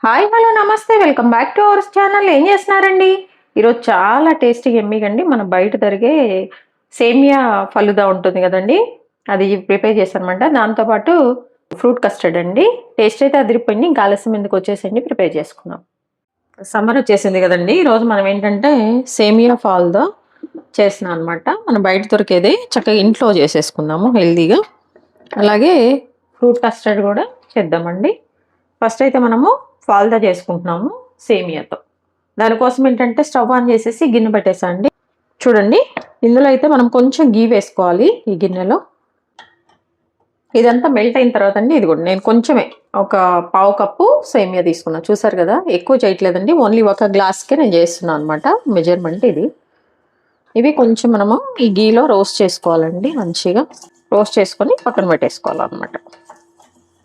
Hi hello నమస్తే welcome back to our channel. ఏం చేస్తున్నారండి? ఈరోజు చాలా టేస్టీగా ఎమ్మిగండి మన బయట దొరికే సేమియా ఫలుదా ఉంటుంది కదండి, అది ప్రిపేర్ చేశానమాట. దాంతోపాటు ఫ్రూట్ కస్టర్డ్ అండి. టేస్ట్ అయితే అదిరిపోయింది. ఇంకా ఆలస్యం ఎందుకు, వచ్చేసండి ప్రిపేర్ చేసుకుందాం. సమ్మర్ వచ్చేసింది కదండి. ఈరోజు మనం ఏంటంటే సేమియా ఫాల్దా చేస్తున్నాం అనమాట. మనం బయట దొరికేది చక్కగా ఇంట్లో చేసేసుకుందాము హెల్తీగా. అలాగే ఫ్రూట్ కస్టర్డ్ కూడా చేద్దామండి. ఫస్ట్ అయితే మనము ఫాల్దా చేసుకుంటున్నాము సేమియాతో. దానికోసం ఏంటంటే స్టవ్ ఆన్ చేసేసి గిన్నె పెట్టేసా అండి. చూడండి, ఇందులో అయితే మనం కొంచెం గీ వేసుకోవాలి ఈ గిన్నెలో. ఇదంతా మెల్ట్ అయిన తర్వాత అండి, ఇది కూడా నేను కొంచెమే ఒక పావు కప్పు సేమియా తీసుకున్నాను. చూసారు కదా, ఎక్కువ చేయట్లేదండి, ఓన్లీ ఒక గ్లాస్కే నేను చేస్తున్నాను అనమాట. మెజర్మెంట్ ఇది. ఇవి కొంచెం మనము ఈ గీలో రోస్ట్ చేసుకోవాలండి. మంచిగా రోస్ట్ చేసుకొని పక్కన పెట్టేసుకోవాలన్నమాట.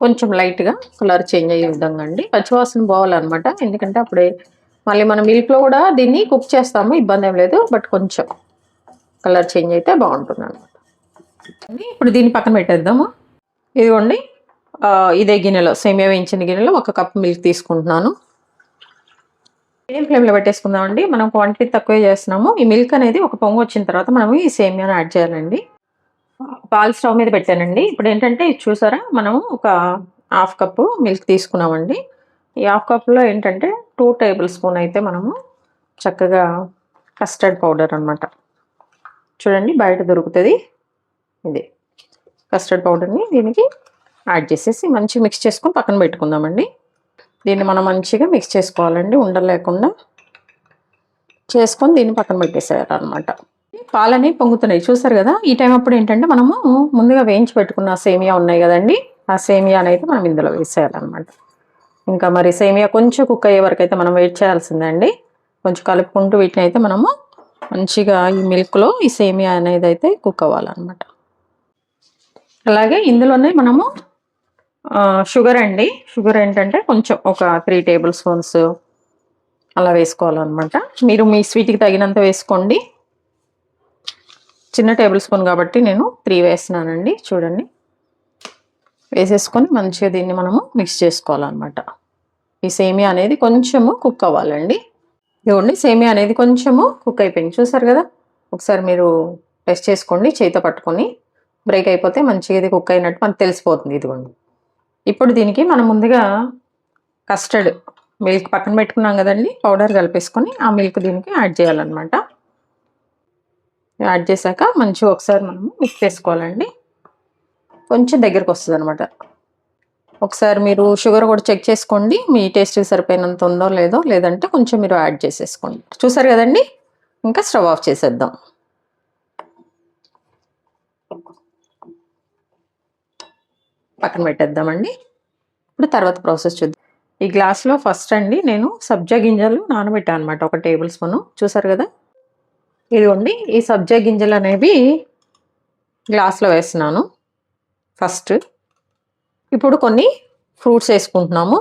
కొంచెం లైట్గా కలర్ చేంజ్ అయ్యే విధంగా అండి. పచ్చివాసన పోవాలన్నమాట. ఎందుకంటే అప్పుడే మళ్ళీ మనం మిల్క్లో కూడా దీన్ని కుక్ చేస్తాము, ఇబ్బంది ఏం లేదు. బట్ కొంచెం కలర్ చేంజ్ అయితే బాగుంటుంది అనమాట. ఇప్పుడు దీన్ని పక్కన పెట్టేద్దాము. ఇదిగోండి, ఇదే గిన్నెలో సేమియా వేయించిన గిన్నెలో 1 కప్ మిల్క్ తీసుకుంటున్నాను. మీడియం ఫ్లేమ్లో పెట్టేసుకుందామండి. మనం క్వాంటిటీ తక్కువే చేస్తున్నాము. ఈ మిల్క్ అనేది ఒక పొంగు వచ్చిన తర్వాత మనం ఈ సేమియాను యాడ్ చేయాలండి. పాలు స్టవ్ మీద పెట్టానండి. ఇప్పుడు ఏంటంటే ఇది చూసారా, మనం ఒక 1/2 కప్పు మిల్క్ తీసుకున్నామండి. ఈ 1/2 కప్లో ఏంటంటే 2 టేబుల్ స్పూన్ అయితే మనము చక్కగా కస్టర్డ్ పౌడర్ అనమాట. చూడండి, బయట దొరుకుతుంది ఇది కస్టర్డ్ పౌడర్ని దీనికి యాడ్ చేసేసి మంచిగా మిక్స్ చేసుకొని పక్కన పెట్టుకుందామండి. దీన్ని మనం మంచిగా మిక్స్ చేసుకోవాలండి, ఉండలు లేకుండా చేసుకొని దీన్ని పక్కన పెట్టేసేయాలన్నమాట. పాలని పొంగుతున్నాయి చూసారు కదా. ఈ టైం అప్పుడు ఏంటంటే మనము ముందుగా వేయించి పెట్టుకున్న సేమియా ఉన్నాయి కదండి, ఆ సేమియాని అయితే మనం ఇందులో వేసేయాలన్నమాట. ఇంకా మరి సేమియా కొంచెం కుక్ అయ్యే వరకు అయితే మనం వెయిట్ చేయాల్సిందే అండి. కొంచెం కలుపుకుంటూ వీటిని అయితే మనము మంచిగా ఈ మిల్క్లో ఈ సేమియా అనేది అయితే కుక్ అవ్వాలన్నమాట. అలాగే ఇందులోనే మనము షుగర్ అండి. షుగర్ ఏంటంటే కొంచెం ఒక 3 టేబుల్ స్పూన్స్ అలా వేసుకోవాలన్నమాట. మీరు మీ స్వీట్కి తగినంత వేసుకోండి. చిన్న టేబుల్ స్పూన్ కాబట్టి నేను 3 వేస్తున్నానండి. చూడండి, వేసేసుకొని మంచిగా దీన్ని మనము మిక్స్ చేసుకోవాలన్నమాట. ఈ సేమియా అనేది కొంచెము కుక్ అవ్వాలండి. ఇదిగోండి, సేమియా అనేది కొంచెము కుక్ అయిపోయింది చూసారు కదా. ఒకసారి మీరు టెస్ట్ చేసుకోండి చేతితో పట్టుకొని. బ్రేక్ అయిపోతే మంచిగా ఇది కుక్ అయినట్టు మనకు తెలిసిపోతుంది. ఇదిగోండి, ఇప్పుడు దీనికి మనం ముందుగా కస్టర్డ్ మిల్క్ పక్కన పెట్టుకున్నాం కదండి, పౌడర్ కలిపేసుకొని ఆ మిల్క్ దీనికి యాడ్ చేయాలన్నమాట. యాడ్ చేశాక మంచిగా ఒకసారి మనము మిక్స్ చేసుకోవాలండి. కొంచెం దగ్గరకు వస్తుంది అనమాట. ఒకసారి మీరు షుగర్ కూడా చెక్ చేసుకోండి, మీ టేస్ట్కి సరిపోయినంత ఉందో లేదో, లేదంటే కొంచెం మీరు యాడ్ చేసేసుకోండి. చూసారు కదండి, ఇంకా స్టవ్ ఆఫ్ చేసేద్దాం. పక్కన పెట్టేద్దామండి. ఇప్పుడు తర్వాత ప్రాసెస్ చూద్దాం. ఈ గ్లాస్లో ఫస్ట్ అండి నేను సబ్జా గింజలు నానబెట్టాను అనమాట, 1 టేబుల్ స్పూను. చూసారు కదా, ఇదిగోండి, ఈ సబ్జా గింజలు అనేవి గ్లాస్లో వేస్తున్నాను ఫస్ట్. ఇప్పుడు కొన్ని ఫ్రూట్స్ వేసుకుంటున్నాము.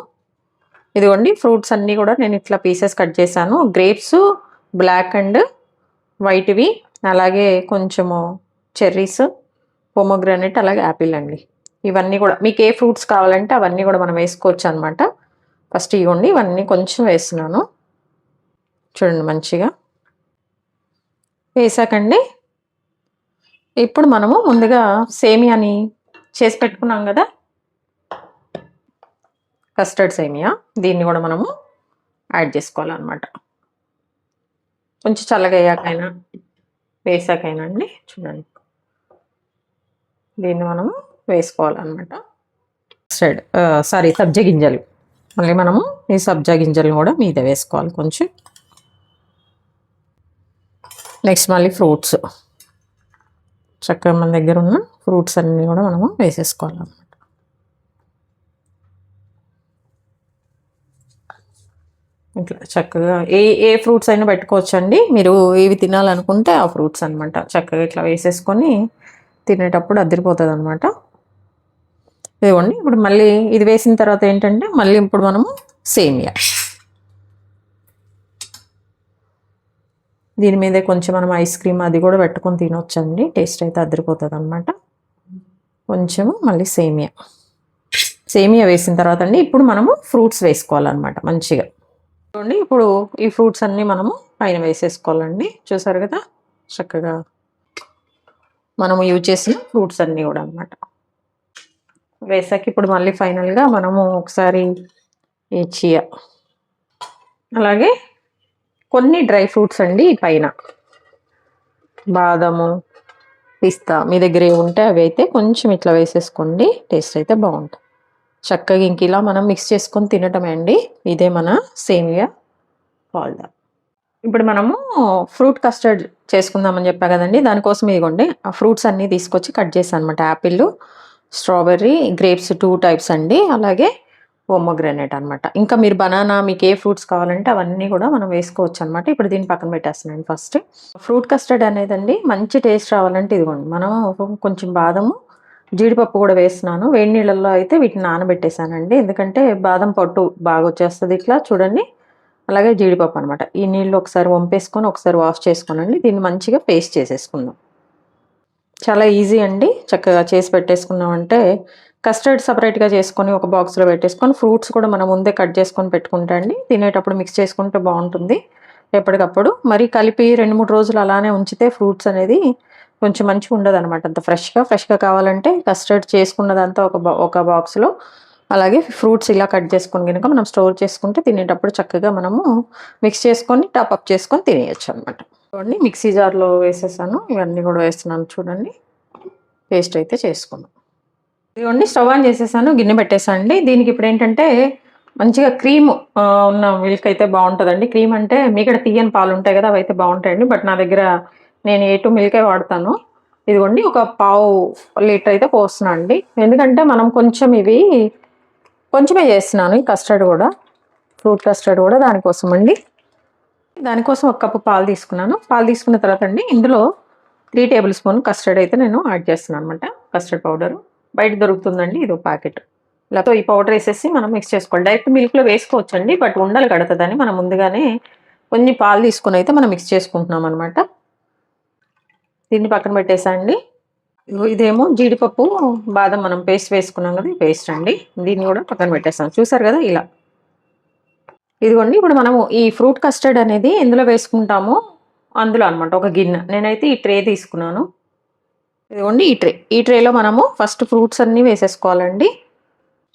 ఇదిగోండి, ఫ్రూట్స్ అన్నీ కూడా నేను ఇట్లా పీసెస్ కట్ చేశాను. గ్రేప్స్, బ్లాక్ అండ్ వైట్వి, అలాగే కొంచెము చెర్రీస్, పొమోగ్రానైట్, అలాగే యాపిల్ అండి. ఇవన్నీ కూడా మీకు ఏ ఫ్రూట్స్ కావాలంటే అవన్నీ కూడా మనం వేసుకోవచ్చు అనమాట. ఫస్ట్ ఇవ్వండి, ఇవన్నీ కొంచెం వేస్తున్నాను. చూడండి, మంచిగా వేసాకండి. ఇప్పుడు మనము ముందుగా సేమియాని చేసి పెట్టుకున్నాం కదా, కస్టర్డ్ సేమియా, దీన్ని కూడా మనము యాడ్ చేసుకోవాలన్నమాట. కొంచెం చల్లగా అయ్యాకైనా వేసాకైనా అండి. చూడండి, దీన్ని మనము వేసుకోవాలన్నమాట. సబ్జా గింజలు, మళ్ళీ మనము ఈ సబ్జా గింజలు కూడా మీద వేసుకోవాలి కొంచెం. నెక్స్ట్ మళ్ళీ ఫ్రూట్స్, చక్కగా మన దగ్గర ఉన్న ఫ్రూట్స్ అన్నీ కూడా మనము వేసేసుకోవాలన్నమాట. ఇట్లా చక్కగా ఏ ఫ్రూట్స్ అయినా పెట్టుకోవచ్చు అండి. మీరు ఏవి తినాలనుకుంటే ఆ ఫ్రూట్స్ అనమాట. చక్కగా ఇట్లా వేసేసుకొని తినేటప్పుడు అదిరిపోతుంది అనమాట. ఇదిగోండి, ఇప్పుడు మళ్ళీ ఇది వేసిన తర్వాత ఏంటంటే మళ్ళీ ఇప్పుడు మనము సేమియా, దీని మీదే కొంచెం మనం ఐస్ క్రీమ్ అది కూడా పెట్టుకొని తినొచ్చండి. టేస్ట్ అయితే అదిరిపోతుంది అనమాట. కొంచెము మళ్ళీ సేమియా, సేమియా వేసిన తర్వాత అండి ఇప్పుడు మనము ఫ్రూట్స్ వేసుకోవాలన్నమాట మంచిగా. చూడండి ఇప్పుడు ఈ ఫ్రూట్స్ అన్నీ మనము పైన వేసేసుకోవాలండి. చూసారు కదా చక్కగా మనము యూజ్ చేసిన ఫ్రూట్స్ అన్నీ కూడా అనమాట వేసాక ఇప్పుడు మళ్ళీ ఫైనల్గా మనము ఒకసారి ఈ చియా అలాగే కొన్ని డ్రై ఫ్రూట్స్ అండి పైన బాదము పిస్తా మీ దగ్గర ఏముంటే అవి అయితే కొంచెం ఇట్లా వేసేసుకోండి. టేస్ట్ అయితే బాగుంటుంది. చక్కగా ఇంక ఇలా మనం మిక్స్ చేసుకొని తినటమే అండి. ఇదే మన సేమియా ఫాల్దా. ఇప్పుడు మనము ఫ్రూట్ కస్టర్డ్ చేసుకుందామని చెప్పా కదండి. దానికోసం ఇదిగోండి ఆ ఫ్రూట్స్ అన్నీ తీసుకొచ్చి కట్ చేశాను అనమాట. యాపిల్, స్ట్రాబెర్రీ, గ్రేప్స్ 2 టైప్స్ అండి. అలాగే పొమోగ్రానేట్ అనమాట. ఇంకా మీరు బనానా మీకు ఏ ఫ్రూట్స్ కావాలంటే అవన్నీ కూడా మనం వేసుకోవచ్చు అనమాట. ఇప్పుడు దీన్ని పక్కన పెట్టేస్తున్నాను. ఫస్ట్ ఫ్రూట్ కస్టర్డ్ అనేదండి మంచి టేస్ట్ రావాలంటే ఇదిగోండి మనం కొంచెం బాదము, జీడిపప్పు కూడా వేస్తున్నాను. వేడి నీళ్ళల్లో అయితే వీటిని నానబెట్టేశానండి. ఎందుకంటే బాదం పట్టు బాగా వచ్చేస్తుంది ఇట్లా చూడండి. అలాగే జీడిపప్పు అనమాట. ఈ నీళ్ళు ఒకసారి వంపేసుకొని ఒకసారి వాష్ చేసుకోనండి. దీన్ని మంచిగా పేస్ట్ చేసేసుకుందాం. చాలా ఈజీ అండి. చక్కగా చేసి పెట్టేసుకున్నామంటే కస్టర్డ్ సపరేట్గా చేసుకొని ఒక బాక్స్లో పెట్టేసుకొని ఫ్రూట్స్ కూడా మనం ముందే కట్ చేసుకొని పెట్టుకుంటా అండి. తినేటప్పుడు మిక్స్ చేసుకుంటే బాగుంటుంది. ఎప్పటికప్పుడు మరి కలిపి 2-3 రోజులు అలానే ఉంచితే ఫ్రూట్స్ అనేది కొంచెం మంచిగా ఉండదు అనమాట. అంత ఫ్రెష్గా కావాలంటే కస్టర్డ్ చేసుకున్నదంతా ఒక బాక్స్లో అలాగే ఫ్రూట్స్ ఇలా కట్ చేసుకొని కనుక మనం స్టోర్ చేసుకుంటే తినేటప్పుడు చక్కగా మనము మిక్స్ చేసుకొని టాపప్ చేసుకొని తినేయచ్చు అనమాట. చూడండి మిక్సీ జార్లో వేసేసాను. ఇవన్నీ కూడా వేస్తున్నాను చూడండి. పేస్ట్ అయితే చేసుకున్నాం. ఇదిగోండి స్టవ్ ఆన్ చేసేసాను. గిన్నె పెట్టేసానండి. దీనికి ఇప్పుడు ఏంటంటే మంచిగా క్రీమ్ ఉన్న మిల్క్ అయితే బాగుంటుందండి. క్రీమ్ అంటే మీగడ తీయని పాలు ఉంటాయి కదా, అవి అయితే బాగుంటాయండి. బట్ నా దగ్గర నేను A2 మిల్కే వాడతాను. ఇదిగోండి ఒక పావు లీటర్ అయితే పోస్తున్నాను అండి. ఎందుకంటే మనం కొంచెమే చేస్తున్నాను ఈ కస్టర్డ్ కూడా, ఫ్రూట్ కస్టర్డ్ కూడా దానికోసం అండి. దానికోసం ఒక కప్పు పాలు తీసుకున్నాను. పాలు తీసుకున్న తర్వాత అండి ఇందులో 3 టేబుల్ స్పూన్ కస్టర్డ్ అయితే నేను యాడ్ చేస్తున్నాను అనమాట. కస్టర్డ్ పౌడరు బయట దొరుకుతుందండి. ఇది ఒక ప్యాకెట్. లేకపోతే ఈ పౌడర్ వేసేసి మనం మిక్స్ చేసుకోవాలి. డైరెక్ట్ మిల్క్లో వేసుకోవచ్చండి. బట్ ఉండలు కడుతుందని మనం ముందుగానే కొన్ని పాలు తీసుకుని అయితే మనం మిక్స్ చేసుకుంటున్నాం అనమాట. దీన్ని పక్కన పెట్టేసండి. ఇదేమో జీడిపప్పు బాదం మనం పేస్ట్ వేసుకున్నాం కదా, ఈ పేస్ట్ అండి. దీన్ని కూడా పక్కన పెట్టేస్తాం. చూసారు కదా ఇలా. ఇదిగోండి ఇప్పుడు మనము ఈ ఫ్రూట్ కస్టర్డ్ అనేది ఎందులో వేసుకుంటామో అందులో అనమాట ఒక గిన్నె. నేనైతే ఈ ట్రే తీసుకున్నాను. ఇదిగోండి ఈ ట్రేలో మనము ఫస్ట్ ఫ్రూట్స్ అన్నీ వేసేసుకోవాలండి.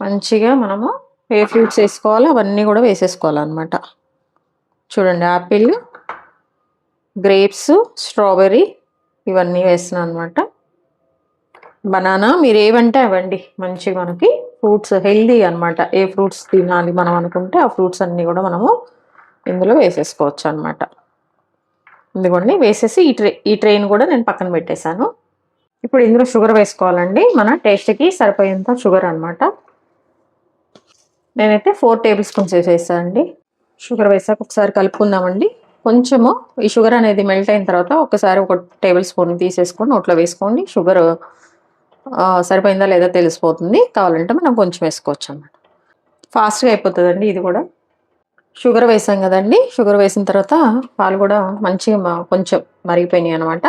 మంచిగా మనము ఏ ఫ్రూట్స్ వేసుకోవాలో అవన్నీ కూడా వేసేసుకోవాలన్నమాట. చూడండి యాపిల్, గ్రేప్స్, స్ట్రాబెర్రీ ఇవన్నీ వేస్తున్నాను అనమాట. బనానా మీరు ఏవంటే అవండి. మంచిగా మనకి ఫ్రూట్స్ హెల్దీ అనమాట. ఏ ఫ్రూట్స్ తినాలి మనం అనుకుంటే ఆ ఫ్రూట్స్ అన్నీ కూడా మనము ఇందులో వేసేసుకోవచ్చు అనమాట. ఇదిగోండి వేసేసి ఈ ట్రైని కూడా నేను పక్కన పెట్టేశాను. ఇప్పుడు ఇందులో షుగర్ వేసుకోవాలండి. మన టేస్ట్కి సరిపోయేంత షుగర్ అనమాట. నేనైతే 4 టేబుల్ స్పూన్స్ వేసేసానండి. షుగర్ వేసాక ఒకసారి కలుపుకుందామండి. కొంచెము ఈ షుగర్ అనేది మెల్ట్ అయిన తర్వాత ఒకసారి ఒక టేబుల్ స్పూన్ తీసేసుకొని నోట్లో వేసుకోండి. షుగర్ సరిపోయిందా లేదా తెలిసిపోతుంది. కావాలంటే మనం కొంచెం వేసుకోవచ్చు అన్నమాట. ఫాస్ట్గా అయిపోతుందండి ఇది కూడా. షుగర్ వేసాం కదండి. షుగర్ వేసిన తర్వాత పాలు కూడా మంచిగా కొంచెం మరిగిపోయినాయి అనమాట.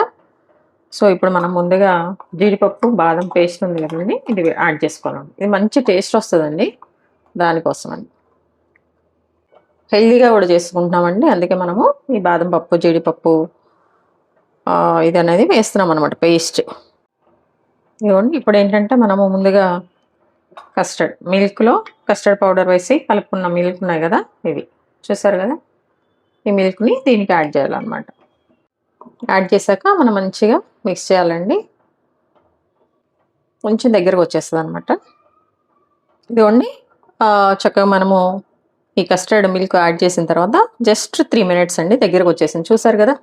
సో ఇప్పుడు మనం ముందుగా జీడిపప్పు బాదం పేస్ట్ ఉంది కదండి, ఇది యాడ్ చేసుకోవాలి. ఇది మంచి టేస్ట్ వస్తుందండి. దానికోసం అండి హెల్దీగా కూడా చేసుకుంటున్నామండి. అందుకే మనము ఈ బాదం పప్పు, జీడిపప్పు ఇది అనేది వేస్తున్నాం అనమాట పేస్ట్. ఇదిగోండి ఇప్పుడు ఏంటంటే మనము ముందుగా మిల్క్లో కస్టర్డ్ పౌడర్ వేసి కలుపుకున్న మిల్క్ ఉన్నాయి కదా, ఇవి చూసారు కదా, ఈ మిల్క్ని దీనికి యాడ్ చేయాలన్నమాట. యాడ్ చేశాక మనం మంచిగా మిక్స్ చేయాలండి. కొంచెం దగ్గరకు వచ్చేస్తుంది అనమాట. ఇదిగోండి చక్కగా మనము ఈ కస్టర్డ్ మిల్క్ యాడ్ చేసిన తర్వాత జస్ట్ 3 మినిట్స్ అండి దగ్గరకు వచ్చేసింది. చూసారు కదా,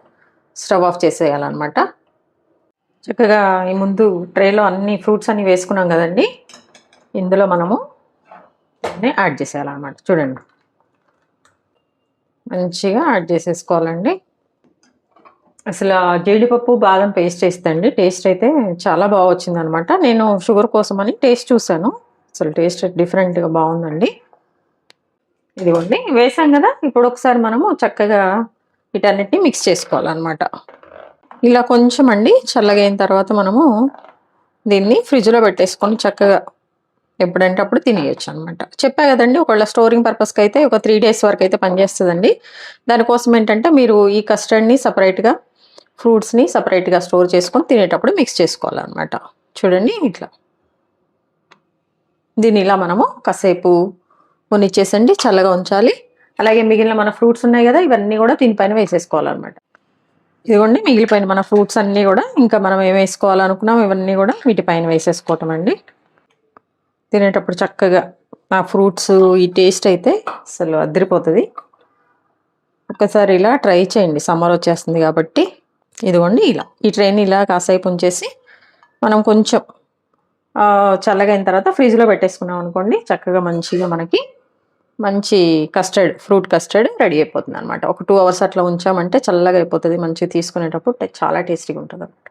స్టవ్ ఆఫ్ చేసేయాలన్నమాట. చక్కగా ఈ ముందు ట్రేలో అన్ని ఫ్రూట్స్ అన్నీ వేసుకున్నాం కదండి, ఇందులో మనము యాడ్ చేసేయాలన్నమాట. చూడండి మంచిగా యాడ్ చేసేసుకోవాలండి. అసలు జీడిపప్పు బాదం పేస్ట్ వేస్తండి టేస్ట్ అయితే చాలా బాగా వచ్చిందనమాట. నేను షుగర్ కోసం అని టేస్ట్ చూసాను. అసలు టేస్ట్ డిఫరెంట్గా బాగుందండి. ఇదిగోండి వేసాం కదా, ఇప్పుడు ఒకసారి మనము చక్కగా వీటన్నిటిని మిక్స్ చేసుకోవాలన్నమాట. ఇలా కొంచెం అండి చల్లగైన తర్వాత మనము దీన్ని ఫ్రిడ్జ్లో పెట్టేసుకొని చక్కగా ఎప్పుడంటే అప్పుడు తినేయచ్చు అనమాట. చెప్పా కదండి, ఒకవేళ స్టోరింగ్ పర్పస్కి అయితే ఒక 3 డేస్ వరకు అయితే పనిచేస్తుందండి. దానికోసం ఏంటంటే మీరు ఈ కస్టర్డ్ని సపరేట్గా, ఫ్రూట్స్ని సపరేట్గా స్టోర్ చేసుకొని తినేటప్పుడు మిక్స్ చేసుకోవాలన్నమాట. చూడండి ఇట్లా. దీన్ని ఇలా మనము కాసేపు మునిచ్చేసండి, చల్లగా ఉంచాలి. అలాగే మిగిలిన మన ఫ్రూట్స్ ఉన్నాయి కదా, ఇవన్నీ కూడా దీనిపైన వేసేసుకోవాలన్నమాట. ఇదిగోండి మిగిలిపోయిన మన ఫ్రూట్స్ అన్నీ కూడా ఇంకా మనం ఏం వేసుకోవాలనుకున్నాం ఇవన్నీ కూడా వీటిపైన వేసేసుకోవటం అండి. తినేటప్పుడు చక్కగా ఆ ఫ్రూట్స్ ఈ టేస్ట్ అయితే అసలు అదిరిపోతుంది. ఒక్కసారి ఇలా ట్రై చేయండి, సమ్మర్ వచ్చేస్తుంది కాబట్టి. ఇదిగోండి ఇలా ఈ ట్రైన్ ఇలా కాసేపు ఉంచేసి మనం కొంచెం చల్లగా అయిన తర్వాత ఫ్రిడ్జ్లో పెట్టేసుకున్నాం అనుకోండి, చక్కగా మంచిగా మనకి మంచి కస్టర్డ్, ఫ్రూట్ కస్టర్డ్ రెడీ అయిపోతుంది అనమాట. ఒక 2 అవర్స్ అట్లా ఉంచామంటే చల్లగా అయిపోతుంది. మంచిగా తీసుకునేటప్పుడు చాలా టేస్టీగా ఉంటుంది అనమాట.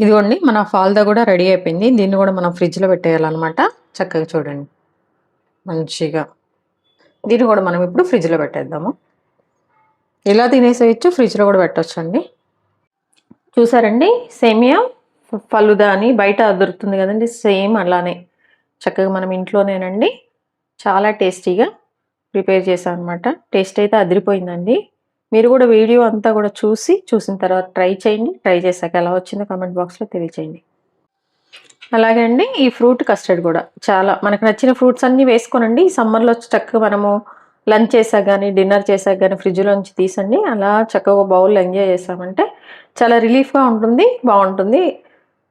ఇదిగోండి మన ఫాల్దా కూడా రెడీ అయిపోయింది. దీన్ని కూడా మనం ఫ్రిడ్జ్లో పెట్టేయాలన్నమాట. చక్కగా చూడండి మంచిగా. దీన్ని కూడా మనం ఇప్పుడు ఫ్రిడ్జ్లో పెట్టేద్దాము. ఇలా తినేసేయచ్చు, ఫ్రిడ్జ్లో కూడా పెట్టొచ్చండి. చూసారండి, సేమియా ఫలుదా అని బయట దొరుకుతుంది కదండి, సేమ్ అలానే చక్కగా మనం ఇంట్లోనేనండి చాలా టేస్టీగా ప్రిపేర్ చేశాను అనమాట. టేస్ట్ అయితే అదిరిపోయిందండి. మీరు కూడా వీడియో అంతా కూడా చూసిన తర్వాత ట్రై చేయండి. ట్రై చేశాక ఎలా వచ్చిందో కామెంట్ బాక్స్లో తెలియచేయండి. అలాగే అండి ఈ ఫ్రూట్ కస్టర్డ్ కూడా చాలా మనకు నచ్చిన ఫ్రూట్స్ అన్నీ వేసుకోనండి. ఈ సమ్మర్లో చక్కగా మనము లంచ్ చేసాక కానీ డిన్నర్ చేసాక కానీ ఫ్రిడ్జ్లోంచి తీసండి, అలా చక్కగా బౌల్లో ఎంజాయ్ చేసామంటే చాలా రిలీఫ్గా ఉంటుంది, బాగుంటుంది.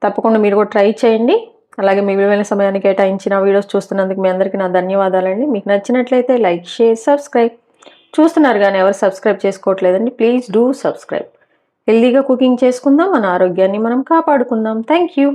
తప్పకుండా మీరు కూడా ట్రై చేయండి. అలాగే మీ విలువైన సమయాన్ని కేటాయించిన వీడియోస్ చూస్తున్నందుకు మీ అందరికీ నా ధన్యవాదాలండి. మీకు నచ్చినట్లయితే లైక్, షేర్, సబ్స్క్రైబ్. చూస్తున్నారు కానీ ఎవరు సబ్స్క్రైబ్ చేసుకోవట్లేదండి, ప్లీజ్ డూ సబ్స్క్రైబ్. హెల్దీగా కుకింగ్ చేసుకుందాం, మన ఆరోగ్యాన్ని మనం కాపాడుకుందాం. Thank you.